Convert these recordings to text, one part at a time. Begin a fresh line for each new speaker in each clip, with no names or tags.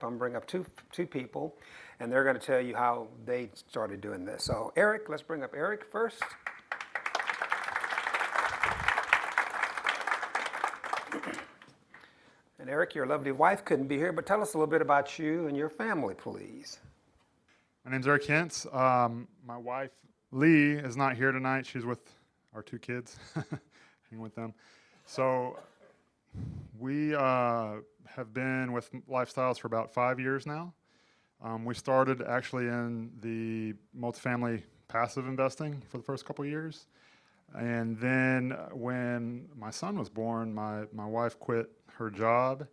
I'm going to bring up two people, and they're going to tell you how they started doing this. So Eric, let's bring up Eric first. And Eric, your lovely wife couldn't be here, but tell us a little bit about you and your family, please.
My name's Eric Hintz. My wife, Leigh, is not here tonight. She's with our two kids, hanging with them. So we have been with Lifestyles for about 5 years now. We started actually in the multifamily passive investing for the first couple of years. And then when my son was born, my wife quit her job,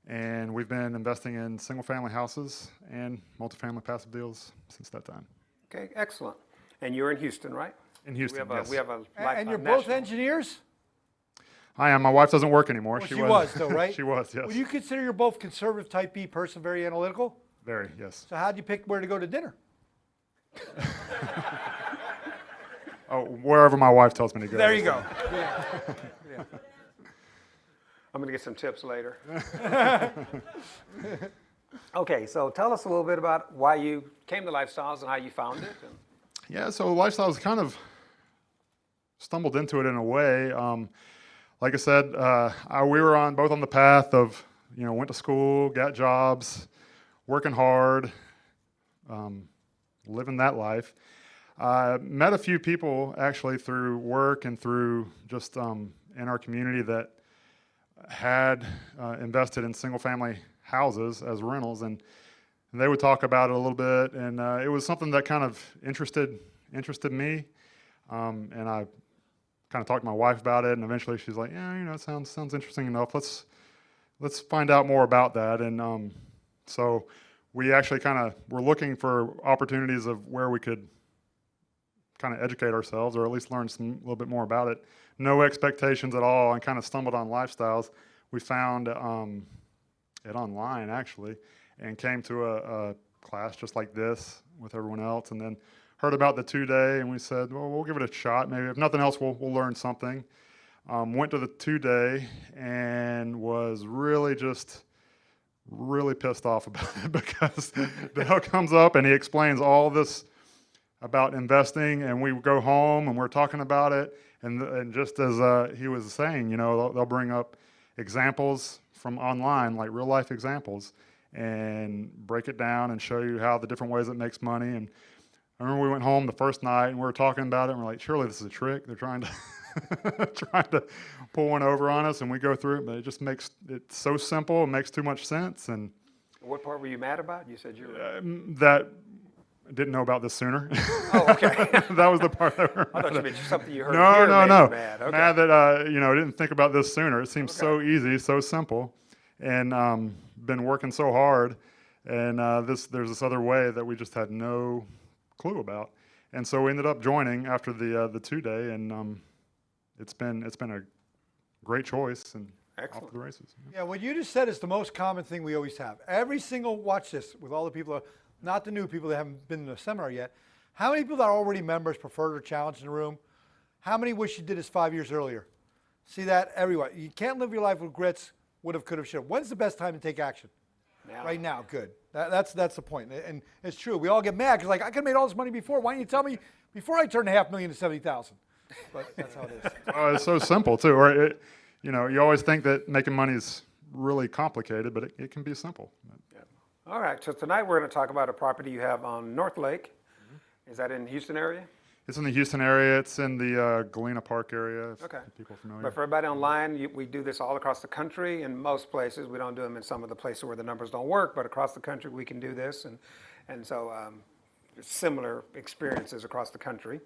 and we've been investing in single-family houses and multifamily passive deals since that time.
Okay, excellent. And you're in Houston, right?
In Houston, yes.
We have a
And you're both engineers?
I am. My wife doesn't work anymore.
Well, she was though, right?
She was, yes.
Would you consider you're both conservative type B person, very analytical?
Very, yes.
So how'd you pick where to go to dinner?
Oh, wherever my wife tells me to go.
There you go.
Yeah. I'm going to get some tips later. Okay, so tell us a little bit about why you came to Lifestyles and how you found it.
Yeah, so Lifestyles kind of stumbled into it in a way. Like I said, we were both on the path of, went to school, got jobs, working hard, living that life. Met a few people actually through work and through just in our community that had invested in single-family houses as rentals, and they would talk about it a little bit, and it was something that kind of interested me, and I kind of talked to my wife about it, and eventually she's like, yeah, it sounds interesting enough. Let's find out more about that, and so we actually kind of were looking for opportunities of where we could kind of educate ourselves, or at least learn a little bit more about it. No expectations at all, and kind of stumbled on Lifestyles. We found it online actually, and came to a class just like this with everyone else, and then heard about the 2-day, and we said, well, we'll give it a shot. Maybe if nothing else, we'll learn something. Went to the 2-day and was really pissed off about it, because Dale comes up and he explains all this about investing, and we go home and we're talking about it, and just as he was saying, they'll bring up examples from online, like real life examples, and break it down and show you how the different ways it makes money. And I remember we went home the first night and we were talking about it, and we're like, surely this is a trick. They're trying to pull one over on us, and we go through it, but it's so simple, it makes too much sense. And
what part were you mad about? You said you were
that I didn't know about this sooner.
Oh, okay.
That was the part that we're
I thought you meant something you heard.
No.
Mad. Okay.
Mad that didn't think about this sooner. It seems so easy, so simple, and been working so hard, and there's this other way that we just had no clue about, and so we ended up joining after the 2-day, and it's been a great choice, and
Excellent.
off to the races.
Yeah, what you just said is the most common thing we always have. Watch this, with all the people, not the new people that haven't been in the seminar yet. How many people that are already members, preferred, or challenged in the room? How many wish you did this 5 years earlier? See that? Everyone. You can't live your life with regrets, would have, could have, should have. When's the best time to take action?
Now.
Right now. Good. That's the point. And it's true. We all get mad because, I could have made all this money before. Why didn't you tell me before I turned $500,000 to 70,000? But that's how it is.
It's so simple too. Or you always think that making money is really complicated, but it can be simple.
Yeah. All right. So tonight we're going to talk about a property you have on North Lake. Mm-hmm. Is that in the Houston area?
It's in the Houston area. It's in the Galena Park area. If people are familiar.
But for everybody online, we do this all across the country. In most places, we don't do them in some of the places where the numbers don't work. But across the country, we can do this, and so similar experiences across the country.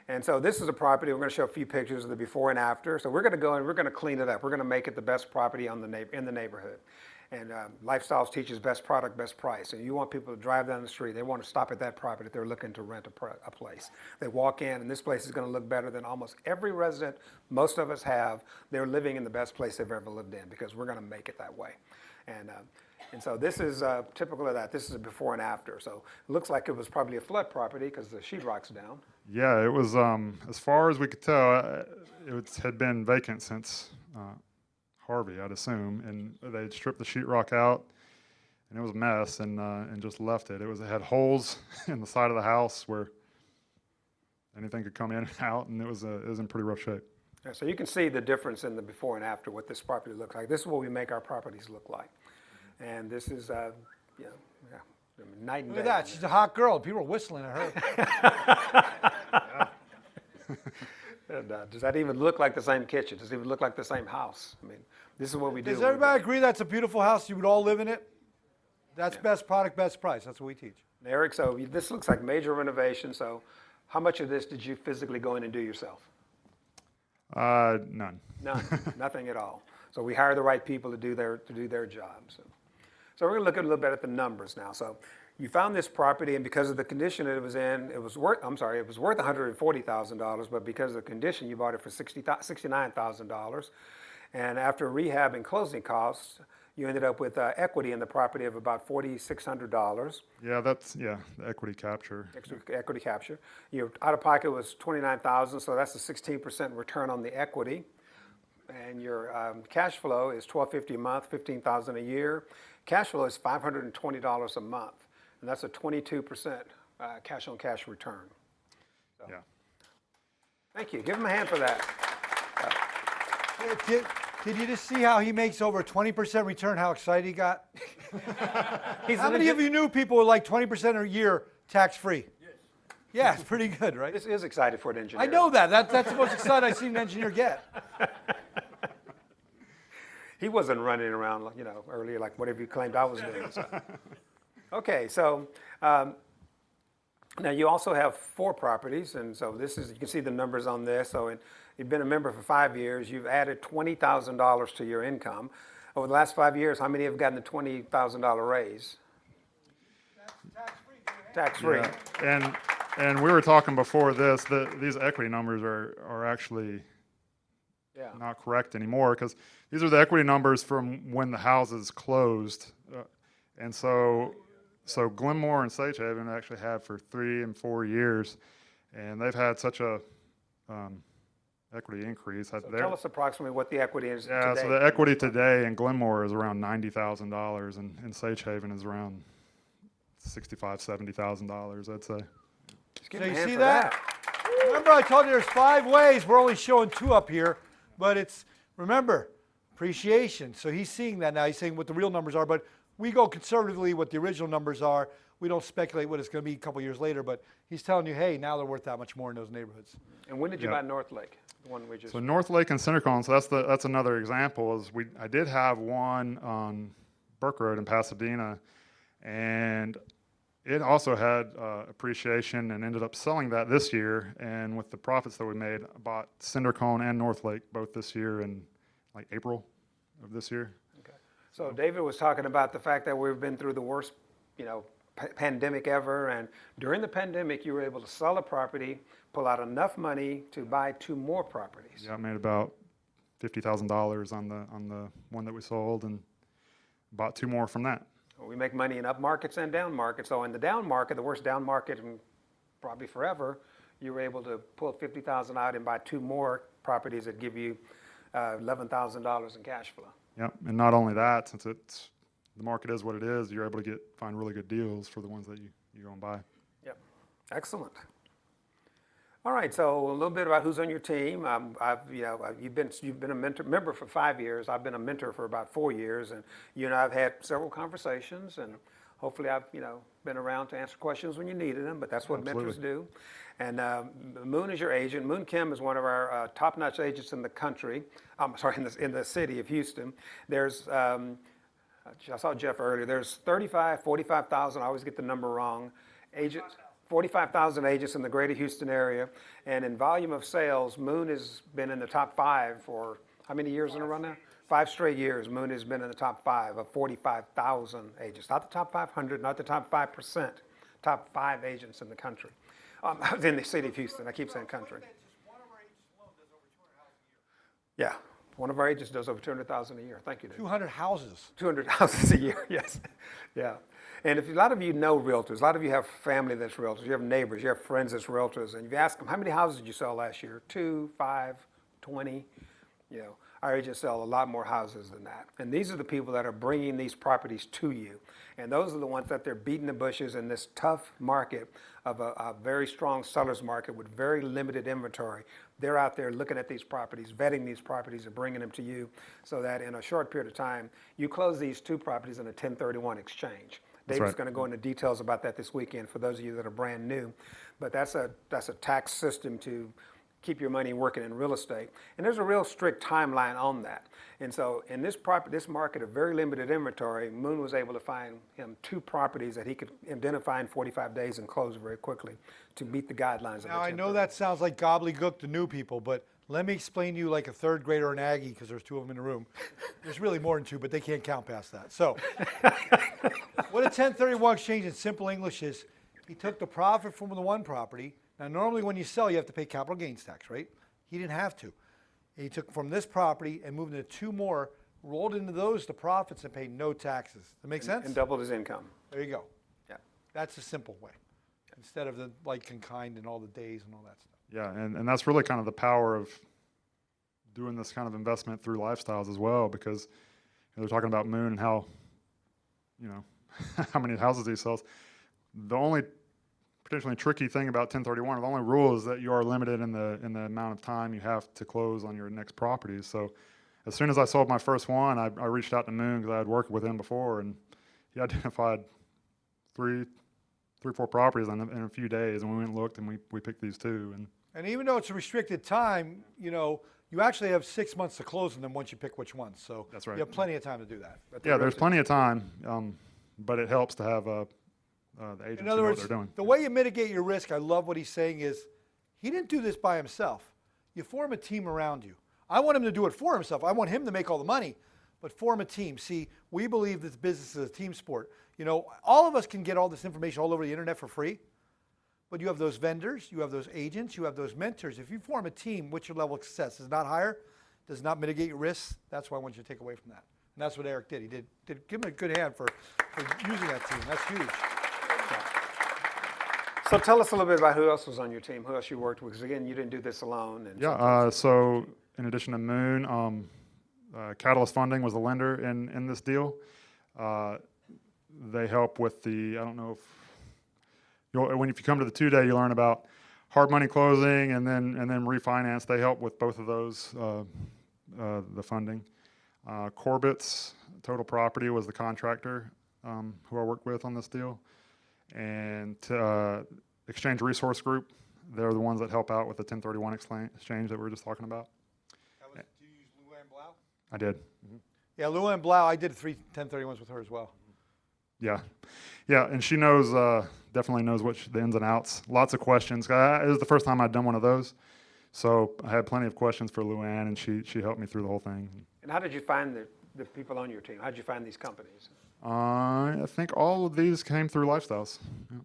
And so this is a property. We're going to show a few pictures of the before and after. So we're going to go and we're going to clean it up. We're going to make it the best property in the neighborhood. And Lifestyles teaches best product, best price. And you want people to drive down the street. They want to stop at that property if they're looking to rent a place. They walk in, and this place is going to look better than almost every resident most of us have. They're living in the best place they've ever lived in, because we're going to make it that way. And so this is typical of that. This is a before and after. So it looks like it was probably a flood property because the sheetrock's down.
Yeah, it was, as far as we could tell, it had been vacant since Harvey, I'd assume, and they'd stripped the sheetrock out, and it was a mess, and just left it. It had holes in the side of the house where anything could come in and out, and it was in pretty rough shape.
Yeah, so you can see the difference in the before and after what this property looks like. This is what we make our properties look like. And this is, yeah, night and
Look
day.
at that. She's a hot girl. People are whistling at her.
And, does that even look like the same kitchen? Does it even look like the same house? I mean, this is what we do.
Does everybody agree that's a beautiful house? You would all live in it? That's best product, best price. That's what we teach.
Eric, so this looks like major renovation. So how much of this did you physically go in and do yourself?
None.
None, nothing at all. So we hire the right people to do their jobs. So we're going to look a little bit at the numbers now. So you found this property, and because of the condition it was in, it was worth $140,000, but because of the condition, you bought it for $69,000. And after rehab and closing costs, you ended up with equity in the property of about $4,600.
Yeah, the equity capture.
Extra equity capture. Your out-of-pocket was $29,000, so that's a 16% return on the equity. And your cash flow is $1,250 a month, $15,000 a year. Cash flow is $520 a month, and that's a 22% cash-on-cash return. So,
Yeah.
Thank you. Give him a hand for that. Did you just see how he makes over a 20% return, how excited he got? How many of you knew people were like 20% a year tax-free? Yes. Yeah, it's pretty good, right?
This is excited for an engineer.
I know that. That's the most excited I've seen an engineer get.
He wasn't running around, earlier like whatever you claimed I was doing. So. Okay, so now you also have 4 properties, and so you can see the numbers on this. So you've been a member for 5 years. You've added $20,000 to your income. Over the last 5 years, how many have gotten a $20,000 raise? Tax-free.
Yeah. And we were talking before this that these equity numbers are actually not correct anymore, because these are the equity numbers from when the houses closed, and so Glenmore and Sage Haven actually had for 3 and 4 years, and they've had such a equity increase.
So tell us approximately what the equity is today.
So the equity today in Glenmore is around $90,000, and Sage Haven is around $65,000, $70,000, I'd say.
So you see that? Remember I told you there's 5 ways. We're only showing 2 up here, but remember, appreciation. So he's seeing that now. He's saying what the real numbers are, but we go conservatively what the original numbers are. We don't speculate what it's going to be a couple years later, but he's telling you, hey, now they're worth that much more in those neighborhoods.
And when did you buy North Lake? The one we just.
So North Lake and Centercone. So that's another example. I did have one on Burke Road in Pasadena, and it also had appreciation, and ended up selling that this year. And with the profits that we made, I bought Cindercone and North Lake both this year in like April of this year.
Okay. So David was talking about the fact that we've been through the worst, pandemic ever, and during the pandemic, you were able to sell a property, pull out enough money to buy 2 more properties.
Yeah, I made about $50,000 on the one that we sold, and bought 2 more from that.
We make money in up markets and down markets. So in the down market, the worst down market in probably forever, you were able to pull $50,000 out and buy 2 more properties that give you $11,000 in cash flow.
Yep, and not only that, since the market is what it is, you're able to find really good deals for the ones that you go and buy.
Yep, excellent. All right, so a little bit about who's on your team. You've been a member for 5 years. I've been a mentor for about 4 years, and you and I have had several conversations, and hopefully I've been around to answer questions when you needed them. But that's what mentors do. And Moon is your agent. Moon Kim is one of our top-notch agents in the country. In the city of Houston. There's I saw Jeff earlier. There's 45,000. I always get the number wrong. 45,000 agents in the greater Houston area. And in volume of sales, Moon has been in the top 5 for how many years in a row now? 5 straight years. Moon has been in the top 5 of 45,000 agents. Not the top 500, not the top 5%. Top 5 agents in the country. In the city of Houston. I keep saying country. Yeah. One of our agents does over $200,000 a year. Thank you, Dave.
200 houses.
200 houses a year, yes. Yeah. And if a lot of you know realtors, a lot of you have family that's realtors, you have neighbors, you have friends that's realtors, and if you ask them, how many houses did you sell last year? 2, 5, 20? our agents sell a lot more houses than that. And these are the people that are bringing these properties to you. And those are the ones that they're beating the bushes in this tough market of a very strong seller's market with very limited inventory. They're out there looking at these properties, vetting these properties, and bringing them to you so that in a short period of time, you close these 2 properties in a 1031 exchange. David's
right.
going to go into details about that this weekend for those of you that are brand new. But that's a tax system to keep your money working in real estate. And there's a real strict timeline on that. And so in this market of very limited inventory, Moon was able to find him 2 properties that he could identify in 45 days and close very quickly to meet the guidelines.
Now, I know that sounds like gobbledygook to new people, but let me explain to you like a 3rd grader or an Aggie, because there's 2 of them in the room. There's really more than 2, but they can't count past that. So what a 1031 exchange in simple English is, he took the profit from the 1 property. Now, normally when you sell, you have to pay capital gains tax, right? He didn't have to. He took from this property and moved into 2 more, rolled into those the profits, and paid no taxes. That make sense?
And doubled his income.
There you go.
Yeah.
That's a simple way, instead of the like and kind and all the days and all that stuff.
Yeah, and that's really kind of the power of doing this kind of investment through lifestyles as well, because they're talking about Moon and how, how many houses he sells. The only potentially tricky thing about 1031, the only rule is that you are limited in the amount of time you have to close on your next properties. So as soon as I sold my first one, I reached out to Moon because I had worked with him before, and he identified 4 properties in a few days, and we went and looked, and we picked these 2.
And even though it's a restricted time, you actually have 6 months to close on them once you pick which ones. So
That's right.
You have plenty of time to do that.
Yeah, there's plenty of time, but it helps to have the agents
In
who
other
know
words,
what they're doing.
the way you mitigate your risk, I love what he's saying, is he didn't do this by himself. You form a team around you. I want him to do it for himself. I want him to make all the money, but form a team. See, we believe this business is a team sport. All of us can get all this information all over the internet for free, but you have those vendors, you have those agents, you have those mentors. If you form a team, what's your level of success? Is not higher, does not mitigate your risks. That's why I want you to take away from that. And that's what Eric did. He did give him a good hand for using that team. That's huge.
So tell us a little bit about who else was on your team, who else you worked with, because again, you didn't do this alone. And
Yeah, so in addition to Moon, Catalyst Funding was the lender in this deal. They help with I don't know if you come to the 2-day, you learn about hard money closing and then refinance. They help with both of those, the funding. Corbett's Total Property was the contractor who I worked with on this deal. And Exchange Resource Group, they're the ones that help out with the 1031 exchange that we were just talking about.
Do you use Luann Blau?
I did.
Yeah, Luann Blau, I did 3 1031s with her as well.
Yeah, and she knows, definitely knows the ins and outs. Lots of questions. It was the first time I'd done one of those, so I had plenty of questions for Luann, and she helped me through the whole thing.
And how did you find the people on your team? How did you find these companies?
I think all of these came through Lifestyles. Yeah.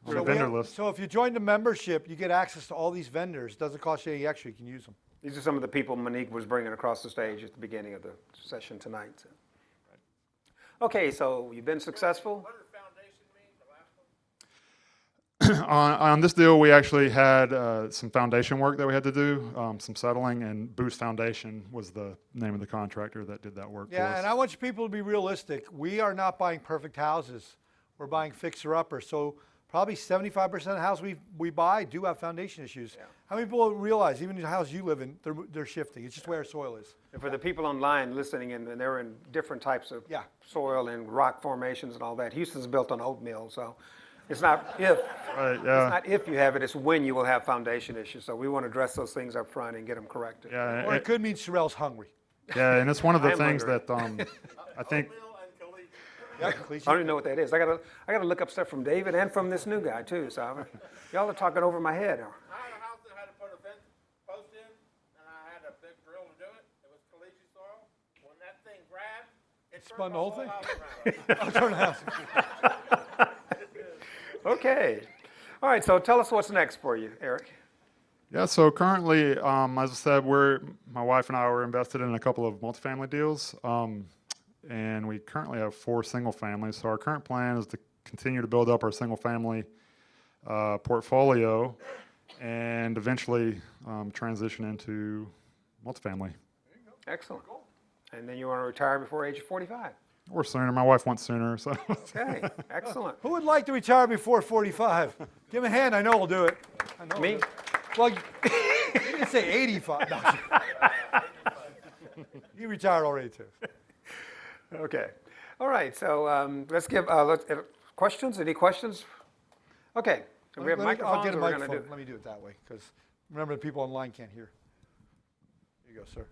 On the vendor list.
So if you join the membership, you get access to all these vendors. Doesn't cost you any extra. You can use them.
These are some of the people Monique was bringing across the stage at the beginning of the session tonight. So. Okay, so you've been successful.
What does foundation mean, the last one?
On this deal, we actually had some foundation work that we had to do, some settling, and Boost Foundation was the name of the contractor that did that work for us.
Yeah, and I want you people to be realistic. We are not buying perfect houses. We're buying fixer-uppers. So probably 75% of the houses we buy do have foundation issues.
Yeah.
How many people realize, even the house you live in, they're shifting? It's just where soil is.
And for the people online listening, and they're in different types of
Yeah.
soil and rock formations and all that. Houston's built on oatmeal, so it's not if.
Right,
It's
yeah.
not if you have it, it's when you will have foundation issues. So we want to address those things up front and get them corrected.
Yeah,
Or it could mean Sherelle's hungry.
yeah, and it's one of the
I am
things
hungry.
that I think.
Oatmeal and Khalid.
Yeah,
I don't even know what that is. I gotta look up stuff from David and from this new guy too. So y'all are talking over my head.
I had a house that had to put a fence post in, and I had a big drill to do it. It was caliche soil. When that thing grabbed, it
Spun
turned
the whole
whole
thing?
house around.
I'll turn the house.
Okay. All right. So tell us what's next for you, Eric.
Yeah, so currently, as I said, my wife and I were invested in a couple of multifamily deals, and we currently have 4 single families. So our current plan is to continue to build up our single family portfolio and eventually transition into multifamily.
Excellent. And then you want to retire before age 45.
Or sooner. My wife wants sooner, so.
Okay, excellent.
Who would like to retire before 45? Give him a hand. I know we'll do it. I know
Me?
we'll do it. Well, you didn't say 85. No. He retired already too.
Okay. All right, so let's give, questions? Any questions? Okay, so we have microphones.
I'll get a
or we're gonna
microphone.
do-
Let me do it that way, because remember the people online can't hear. Here you go, sir.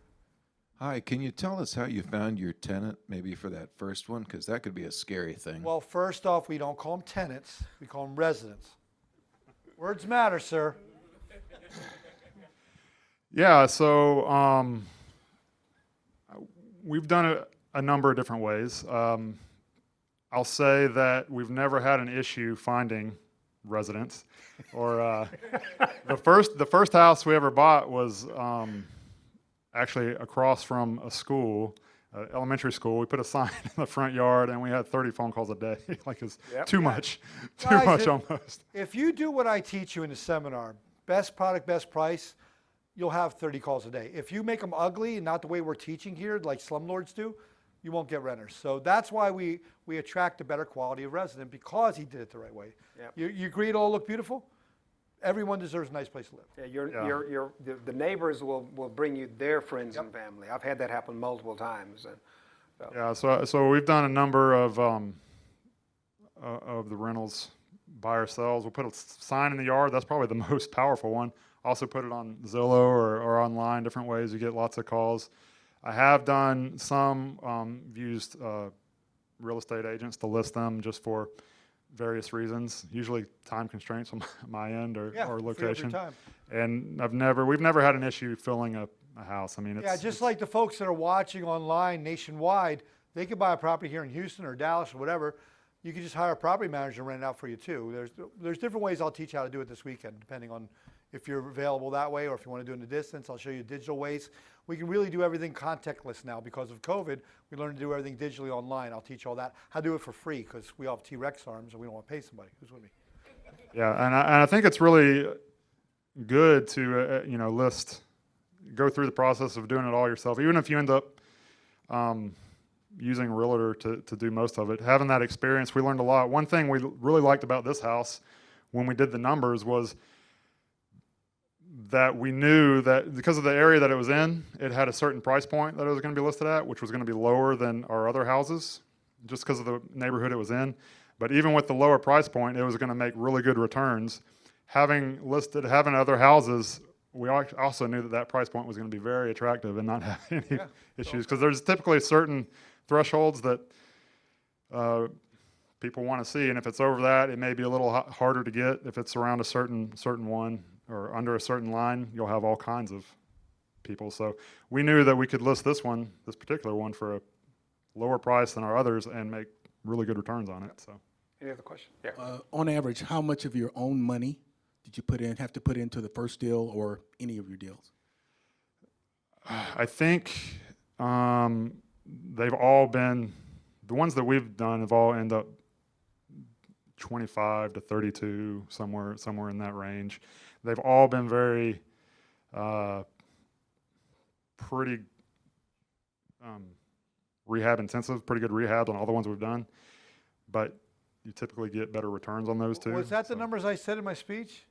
Hi, can you tell us how you found your tenant, maybe for that first one? Because that could be a scary thing.
Well, first off, we don't call them tenants. We call them residents. Words matter, sir.
Yeah, so we've done it a number of different ways. I'll say that we've never had an issue finding residents. Or the first house we ever bought was actually across from a school, elementary school. We put a sign in the front yard, and we had 30 phone calls a day. Like it's
Yep.
too much, too
Guys,
much almost.
If you do what I teach you in the seminar, best product, best price, you'll have 30 calls a day. If you make them ugly and not the way we're teaching here, like slumlords do, you won't get renters. So that's why we attract a better quality of resident, because he did it the right way.
Yep.
You agree it all look beautiful? Everyone deserves a nice place to live.
Yeah, the neighbors will bring you their friends and family. I've had that happen multiple times. And so.
Yeah, so we've done a number of the rentals by ourselves. We'll put a sign in the yard. That's probably the most powerful one. Also put it on Zillow or online, different ways. You get lots of calls. I have done some, used real estate agents to list them just for various reasons, usually time constraints on my end or
Free up your
location.
time.
And we've never had an issue filling a house. I mean, it's,
Yeah, just like the folks that are watching online nationwide, they could buy a property here in Houston or Dallas or whatever. You could just hire a property manager and rent it out for you too. There's different ways. I'll teach you how to do it this weekend, depending on if you're available that way or if you want to do it in the distance. I'll show you digital ways. We can really do everything contactless now because of COVID. We learned to do everything digitally online. I'll teach you all that. How to do it for free, because we all have T-Rex arms and we don't want to pay somebody. Who's with me?
yeah, and I think it's really good to go through the process of doing it all yourself, even if you end up using a realtor to do most of it. Having that experience, we learned a lot. One thing we really liked about this house when we did the numbers was that we knew that because of the area that it was in, it had a certain price point that it was going to be listed at, which was going to be lower than our other houses, just because of the neighborhood it was in. But even with the lower price point, it was going to make really good returns. Having other houses, we also knew that price point was going to be very attractive and not have any issues, because there's typically certain thresholds that people want to see, and if it's over that, it may be a little harder to get. If it's around a certain one or under a certain line, you'll have all kinds of people. So we knew that we could list this particular one, for a lower price than our others and make really good returns on it. So,
Any other question? Yeah.
On average, how much of your own money did you have to put into the first deal or any of your deals?
I think they've all been, the ones that we've done have all ended up 25 to 32, somewhere in that range. They've all been very pretty rehab intensive, pretty good rehabs on all the ones we've done, but you typically get better returns on those too.
Was that the numbers I said in my speech?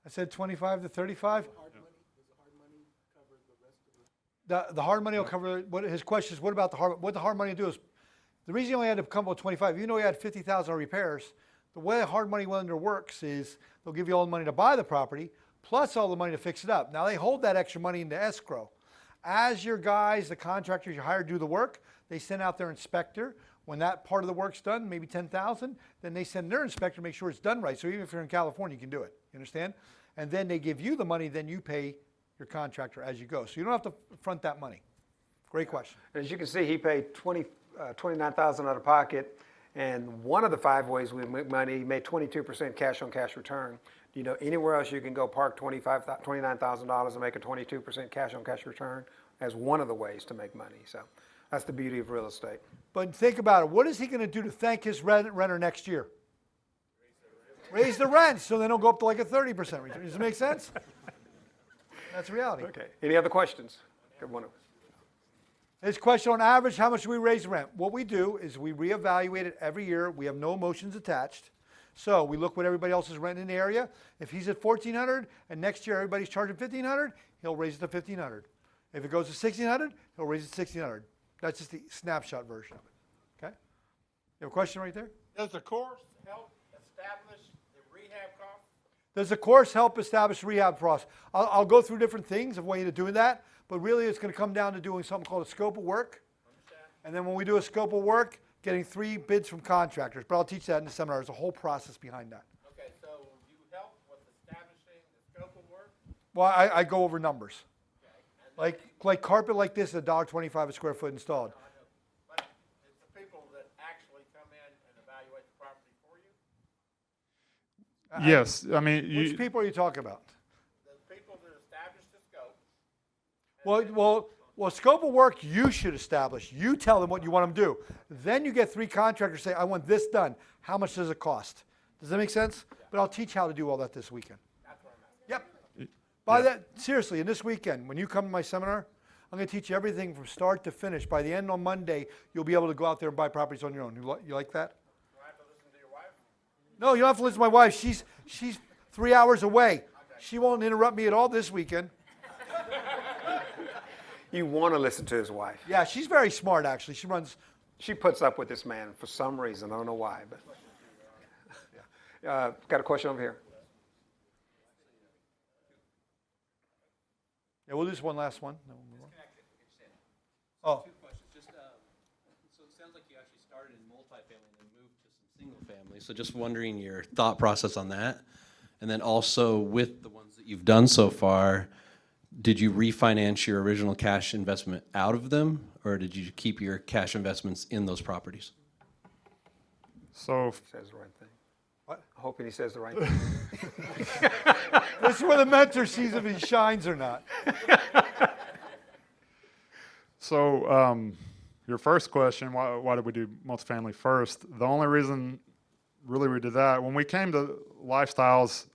I said 25 to 35? The hard money will cover, what his question is, what about what the hard money will do is, the reason he only had to come up with 25, even though he had 50,000 on repairs, the way a hard money lender works is they'll give you all the money to buy the property, plus all the money to fix it up. Now they hold that extra money into escrow. As your guys, the contractors you hire do the work, they send out their inspector. When that part of the work's done, maybe 10,000, then they send their inspector to make sure it's done right. So even if you're in California, you can do it. You understand? And then they give you the money, then you pay your contractor as you go. So you don't have to front that money. Great question.
As you can see, he paid $29,000 out of pocket, and one of the 5 ways we make money, he made 22% cash-on-cash return. Do you know anywhere else you can go park $29,000 and make a 22% cash-on-cash return? As one of the ways to make money. So that's the beauty of real estate.
But think about it. What is he going to do to thank his renter next year? Raise the rent, so then it'll go up to like a 30% return. Does it make sense? That's reality.
Okay. Any other questions? Good one.
His question on average, how much do we raise rent? What we do is we reevaluate it every year. We have no emotions attached. So we look what everybody else is renting in the area. If he's at $1,400 and next year everybody's charging $1,500, he'll raise it to $1,500. If it goes to $1,600, he'll raise it to $1,600. That's just the snapshot version of it. Okay? You have a question right there?
Does the course help establish the rehab cost?
Does the course help establish rehab for us? I'll go through different things of way to do that, but really it's going to come down to doing something called a scope of work. And then when we do a scope of work, getting 3 bids from contractors. But I'll teach that in the seminar. There's a whole process behind that.
Okay, so you help with establishing the scope of work?
Well, I go over numbers. Like carpet like this is $1.25 a square foot installed.
I know, but it's the people that actually come in and evaluate the property for you?
Yes, I mean,
Which people are you talking about?
The people that establish the scope?
Well, scope of work you should establish. You tell them what you want them to do. Then you get 3 contractors say, I want this done. How much does it cost? Does that make sense? But I'll teach how to do all that this weekend.
That's what I'm asking.
Yep. By that, seriously, and this weekend, when you come to my seminar, I'm going to teach you everything from start to finish. By the end on Monday, you'll be able to go out there and buy properties on your own. You like that?
Do I have to listen to your wife?
No, you don't have to listen to my wife. She's 3 hours away. She won't interrupt me at all this weekend.
You want to listen to his wife.
Yeah, she's very smart, actually.
She puts up with this man for some reason. I don't know why, but. Got a question over here.
Yeah, we'll do this one last one. No, oh,
Two questions. Just, so it sounds like you actually started in multifamily and then moved to some single family. So just wondering your thought process on that. And then also with the ones that you've done so far, did you refinance your original cash investment out of them, or did you keep your cash investments in those properties?
so
Says the right thing.
What?
Hoping he says the right thing.
this is where the mentor sees if he shines or not.
Your first question, why did we do multifamily first? The only reason really we did that, when we came to lifestyles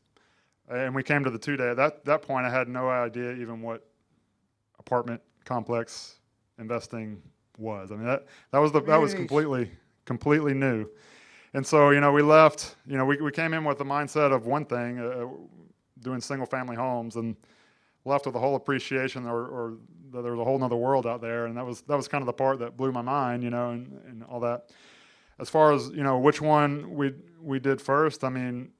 and we came to the 2-day, at that point I had no idea even what apartment complex investing was. I mean, that was completely new. And so, we left, we came in with the mindset of one thing, doing single family homes, and left with a whole appreciation or that there was a whole nother world out there. And that was kind of the part that blew my mind, and all that. As far as, which one we did first, I mean,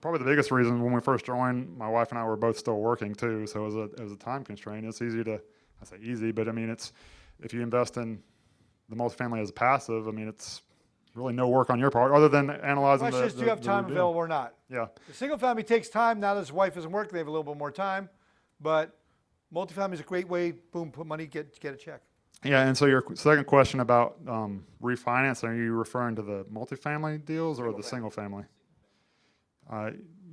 probably the biggest reason when we first joined, my wife and I were both still working too. So it was a time constraint. It's easy to, I say easy, but I mean, if you invest in the multifamily as a passive, I mean, it's really no work on your part other than analyzing
The question is, do you have time available or not?
Yeah.
The single family takes time. Now that his wife isn't working, they have a little bit more time. But multifamily is a great way, boom, put money, get a check.
Yeah, and so your second question about refinancing, are you referring to the multifamily deals or the single family?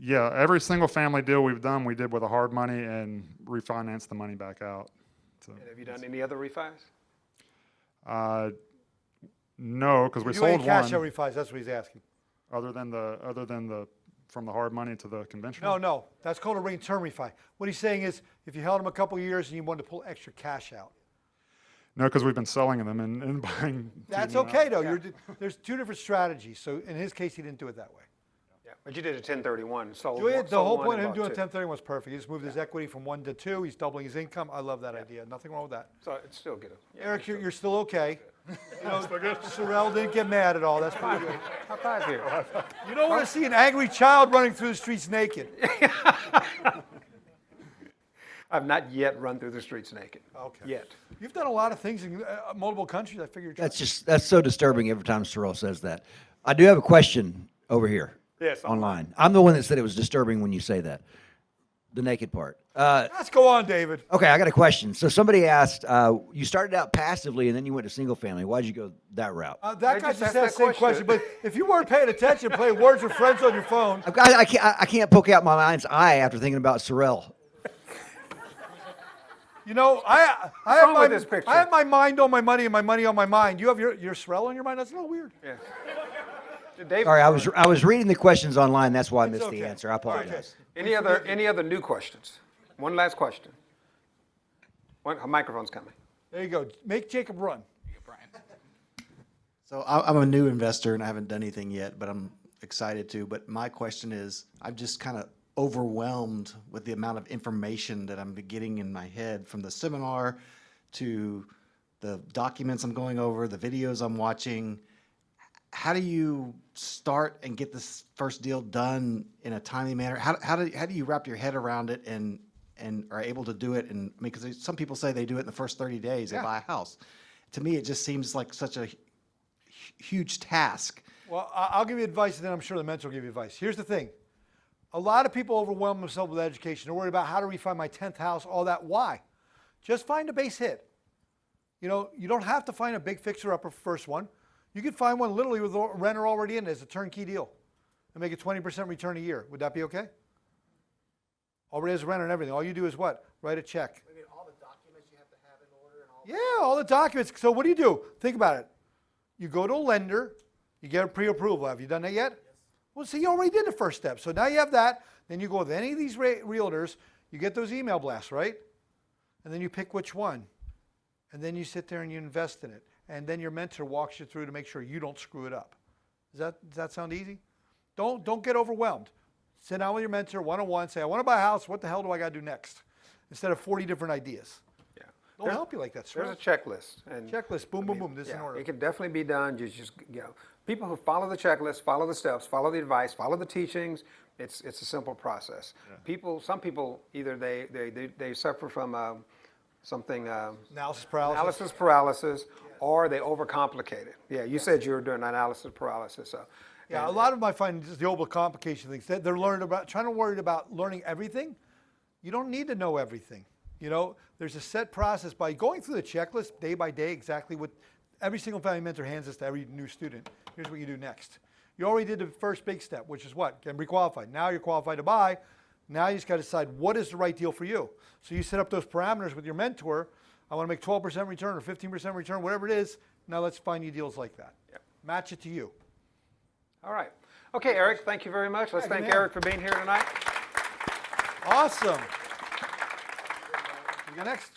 Yeah, every single family deal we've done, we did with a hard money and refinanced the money back out. So,
And have you done any other refis?
no, because we
You
sold
ain't cash out
one.
refis, that's what he's asking.
Other than the from the hard money to the conventional.
No, that's called a ring term refi. What he's saying is, if you held them a couple of years and you wanted to pull extra cash out.
No, because we've been selling them and buying.
That's
taking them
okay
out.
though. There's 2 different strategies. So in his case, he didn't do it that way.
Yeah, but you did a 1031. Sold
The
one,
whole
sold one
point of
and
him doing
bought two.
1031 was perfect. He just moved his equity from 1 to 2. He's doubling his income. I love that idea. Nothing wrong with that.
So it's still good. Yeah,
Eric, you're still okay. Sorrel didn't get mad at all. That's pretty good.
high five here.
You don't want to see an angry child running through the streets naked.
I've not yet run through the streets naked.
Okay.
Yet.
You've done a lot of things in multiple countries. I figured.
That's so disturbing every time Sorrel says that. I do have a question over here.
Yes,
Online. I'm the one that said it was disturbing when you say that. The naked part.
Let's go on, David.
Okay, I got a question. So somebody asked, you started out passively and then you went to single family. Why'd you go that route?
That guy
just
just
asked
asked the
that
same question. But if you weren't paying attention, playing Words with Friends on your phone.
I can't poke out my mind's eye after thinking about Sorrel.
You know, I
wrong with this picture?
have my mind on my money and my money on my mind. You have your Sorrel on your mind? That's a little weird.
Yeah. Dave,
Sorry, I was reading the questions online. That's why I missed
okay.
the answer. I apologize.
any other new questions? One last question. A microphone's coming.
There you go. Make Jacob run.
So I'm a new investor and I haven't done anything yet, but I'm excited to. But my question is, I'm just kind of overwhelmed with the amount of information that I'm getting in my head from the seminar to the documents I'm going over, the videos I'm watching. How do you start and get this first deal done in a timely manner? How do you wrap your head around it and are able to do it? And I mean, because some people say they do it in the first 30 days, they
Yeah.
buy a house. To me, it just seems like such a huge task.
Well, I'll give you advice, and then I'm sure the mentor will give you advice. Here's the thing. A lot of people overwhelm themselves with education. They're worried about how to refine my 10th house, all that. Why? Just find a base hit. You know, you don't have to find a big fixer-upper first one. You could find one literally with a renter already in it as a turnkey deal and make a 20% return a year. Would that be okay? Already has a renter and everything. All you do is what? Write a check.
All the documents you have to have in order and all.
Yeah, all the documents. So what do? Think about it. You go to a lender, you get a pre-approval. Have you done that yet? Yes. Well, see, you already did the first step. So now you have that. Then you go with any of these realtors, you get those email blasts, right? And then you pick which one. And then you sit there and you invest in it. And then your mentor walks you through to make sure you don't screw it up. Does that sound easy? Don't get overwhelmed. Sit down with your mentor one-on-one, say, I want to buy a house. What the hell do I got to do next? Instead of 40 different ideas.
Yeah.
They'll help you like that, sir.
There's a checklist. And
Checklist, boom, boom, boom, this is in
yeah,
order.
it can definitely be done. People who follow the checklist, follow the steps, follow the advice, follow the teachings. It's a simple process. Some people either they suffer from something
Analysis paralysis.
or they overcomplicate it. Yeah, you said you were doing analysis paralysis. So
Yeah, a lot of my findings is the overcomplication things. They're trying to worry about learning everything. You don't need to know everything. You know, there's a set process by going through the checklist day by day, exactly what every single family mentor hands us to every new student. Here's what you do next. You already did the first big step, which is what? Get pre-qualified. Now you're qualified to buy. Now you just got to decide what is the right deal for you. So you set up those parameters with your mentor. I want to make 12% return or 15% return, whatever it is. Now let's find you deals like that.
Yep.
Match it to you.
all right. Okay, Eric, thank you very much. Let's
Yeah, good
thank
man.
Eric for being here tonight.
Awesome. You go next.